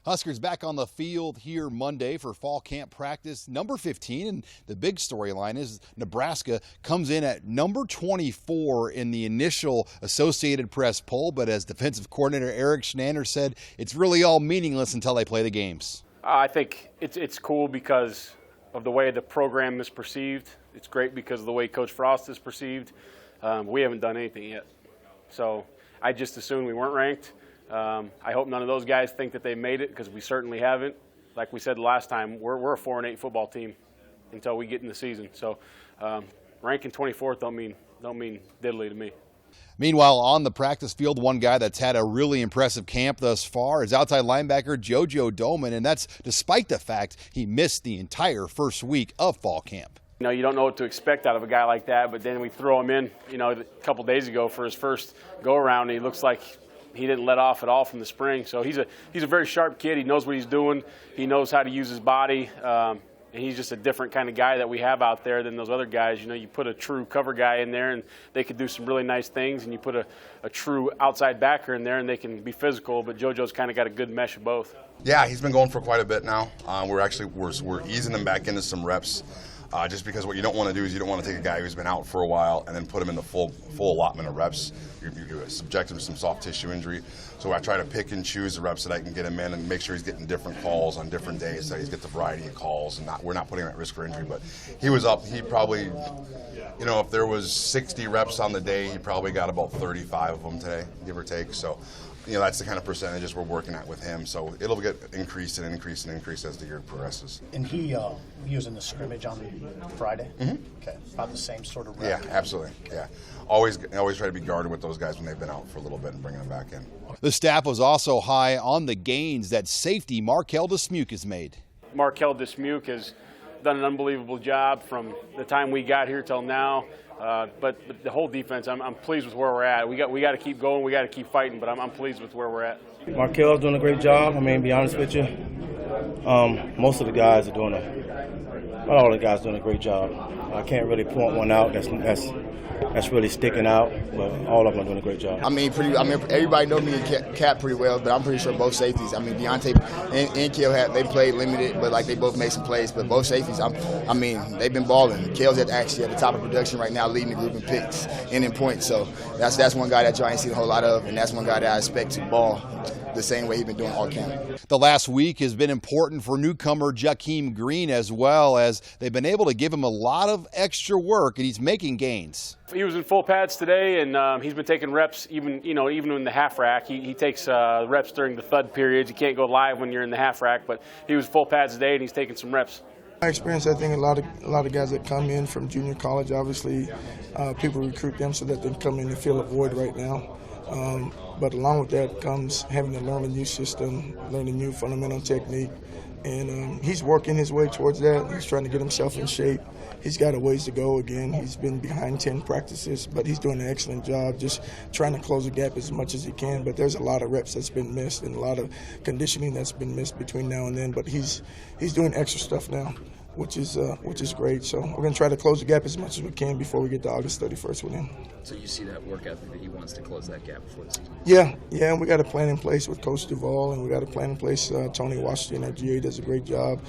Huskers back on the field here Monday for fall camp practice number 15, and the big storyline is Nebraska comes in at number 24 in the initial Associated Press poll, but as defensive coordinator Eric Schnander said, it's really all meaningless until they play the games. I think it's cool because of the way the program is perceived. It's great because of the way Coach Frost is perceived. We haven't done anything yet, so I just assumed we weren't ranked. I hope none of those guys think that they made it, because we certainly haven't. Like we said last time, we're a 4-8 football team until we get in the season. So ranking 24th don't mean diddly to me. Meanwhile, on the practice field, one guy that's had a really impressive camp thus far is outside linebacker Jojo Dolman, and that's despite the fact he missed the entire first week of fall camp. You know, you don't know what to expect out of a guy like that, but then we throw him in, a couple days ago for his first go-around, and he looks like he didn't let off at all from the spring. So he's a very sharp kid. He knows what he's doing. He knows how to use his body. And he's just a different kind of guy that we have out there than those other guys. You put a true cover guy in there, and they could do some really nice things. And you put a true outside backer in there, and they can be physical. But JoJo's kind of got a good mesh of both. Yeah, he's been going for quite a bit now. We're easing him back into some reps. Just because what you don't want to do is you don't want to take a guy who's been out for a while and then put him in the full allotment of reps. You subject him to some soft tissue injury. So I try to pick and choose the reps that I can get him in and make sure he's getting different calls on different days, so he's got the variety of calls, and we're not putting him at risk for injury. But he was up. He probably, if there was 60 reps on the day, he probably got about 35 of them today, give or take. So that's the kind of percentages we're working at with him. So it'll get increased and increased and increased as the year progresses. And he was in the scrimmage on Friday? Mm-hmm. Okay, about the same sort of rep. Yeah, absolutely. Yeah, always try to be guarded with those guys when they've been out for a little bit and bringing them back in. The staff was also high on the gains that safety Markel Dismuke has made. Markel Dismuke has done an unbelievable job from the time we got here till now. But the whole defense, I'm pleased with where we're at. We got to keep going. We got to keep fighting. But I'm pleased with where we're at. Markel's doing a great job. Be honest with you, most of the guys are not all the guys are doing a great job. I can't really point one out that's really sticking out, but all of them are doing a great job. Everybody knows me and Cap pretty well, but I'm pretty sure both safeties. Deontay and Kale they played limited, but they both made some plays. But both safeties, they've been balling. Kale's actually at the top of production right now, leading the group in picks and in points. So that's one guy that y'all ain't seen a whole lot of, and that's one guy that I expect to ball the same way he's been doing all camp. The last week has been important for newcomer Jakeem Green, as well as they've been able to give him a lot of extra work, and he's making gains. He was in full pads today, and he's been taking reps even in the half rack. He takes reps during the thud periods. You can't go live when you're in the half rack, but he was full pads today, and he's taking some reps. My experience, I think a lot of guys that come in from junior college, obviously people recruit them so that they come in and fill a void right now. But along with that comes having to learn a new system, learn a new fundamental technique. And he's working his way towards that. He's trying to get himself in shape. He's got a ways to go again. He's been behind 10 practices, but he's doing an excellent job just trying to close the gap as much as he can. But there's a lot of reps that's been missed and a lot of conditioning that's been missed between now and then. But he's doing extra stuff now, which is great. So we're going to try to close the gap as much as we can before we get to August 31st with him. So you see that work ethic that he wants to close that gap before the season? Yeah, and we got a plan in place with Coach Duvall, and we got a plan in place. Tony Washington at GA does a great job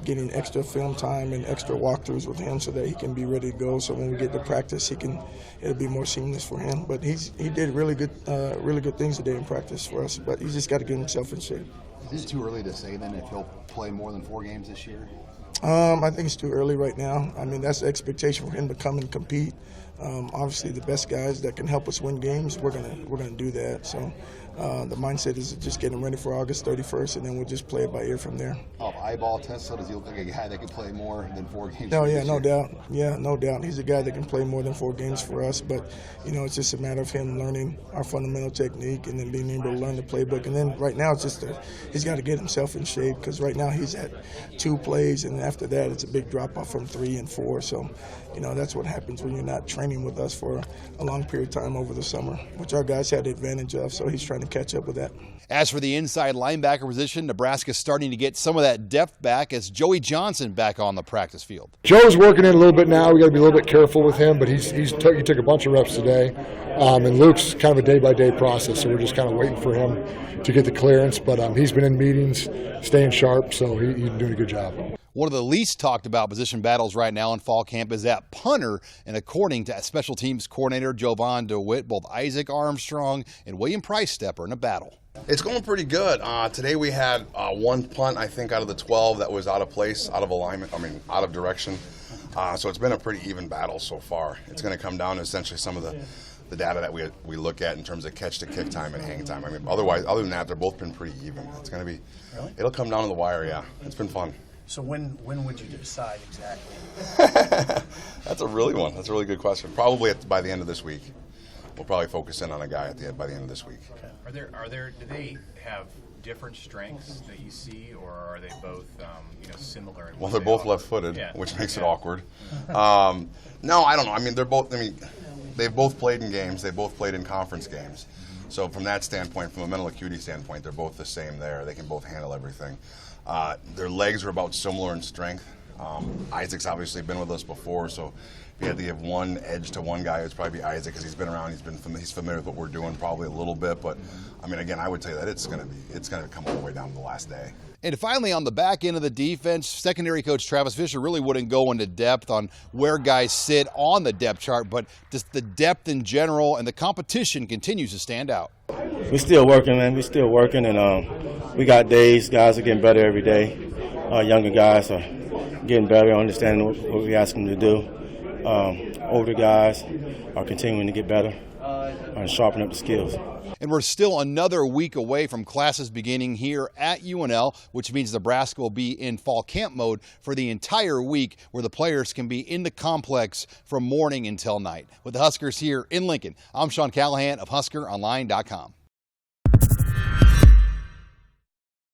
getting extra film time and extra walkthroughs with him so that he can be ready to go. So when we get to practice, it'll be more seamless for him. But he did really good things today in practice for us. But he's just got to get himself in shape. Is it too early to say then if he'll play more than 4 games this year? I think it's too early right now. That's the expectation for him to come and compete. Obviously, the best guys that can help us win games, we're gonna do that. So the mindset is just getting ready for August 31st, and then we'll just play it by ear from there. Off eyeball test, so does he look like a guy that can play more than 4 games? No doubt. Yeah, no doubt. He's a guy that can play more than 4 games for us. But it's just a matter of him learning our fundamental technique and then being able to learn the playbook. And then right now, it's just he's got to get himself in shape, because right now he's at 2 plays, and after that, it's a big drop-off from 3 and 4. So, that's what happens when you're not training with us for a long period of time over the summer, which our guys had the advantage of, so he's trying to catch up with that. As for the inside linebacker position, Nebraska's starting to get some of that depth back as Joey Johnson back on the practice field. Joe's working in a little bit now. We got to be a little bit careful with him, but he took a bunch of reps today. And Luke's kind of a day-by-day process, so we're just kind of waiting for him to get the clearance. But he's been in meetings, staying sharp, so he's doing a good job. One of the least talked about position battles right now in fall camp is at punter, and according to special teams coordinator Jovan DeWitt, both Isaac Armstrong and William Price Stepper in a battle. It's going pretty good. Today we had one punt, I think, out of the 12 that was out of place, out of alignment, out of direction. So it's been a pretty even battle so far. It's going to come down to essentially some of the data that we look at in terms of catch to kick time and hang time. Other than that, they're both been pretty even. It's going to be, really? It'll come down to the wire, yeah. It's been fun. So when would you decide exactly? That's a really good question. Probably by the end of this week. We'll probably focus in on a guy by the end of this week. Okay. Do they have different strengths that you see, or are they both similar? Well, they're both left-footed, which makes it awkward. No, I don't know. They've both played in games. They both played in conference games. So from that standpoint, from a mental acuity standpoint, they're both the same there. They can both handle everything. Their legs are about similar in strength. Isaac's obviously been with us before, so if you had to give one edge to one guy, it's probably Isaac because he's been around. He's familiar with what we're doing probably a little bit. But again, I would tell you that it's going to come all the way down to the last day. And finally, on the back end of the defense, secondary coach Travis Fisher really wouldn't go into depth on where guys sit on the depth chart, but just the depth in general and the competition continues to stand out. We're still working, man. We're still working, and we got days. Guys are getting better every day. Younger guys are getting better, understanding what we ask them to do. Older guys are continuing to get better and sharpen up the skills. And we're still another week away from classes beginning here at UNL, which means Nebraska will be in fall camp mode for the entire week, where the players can be in the complex from morning until night. With the Huskers here in Lincoln, I'm Sean Callahan of HuskerOnline.com.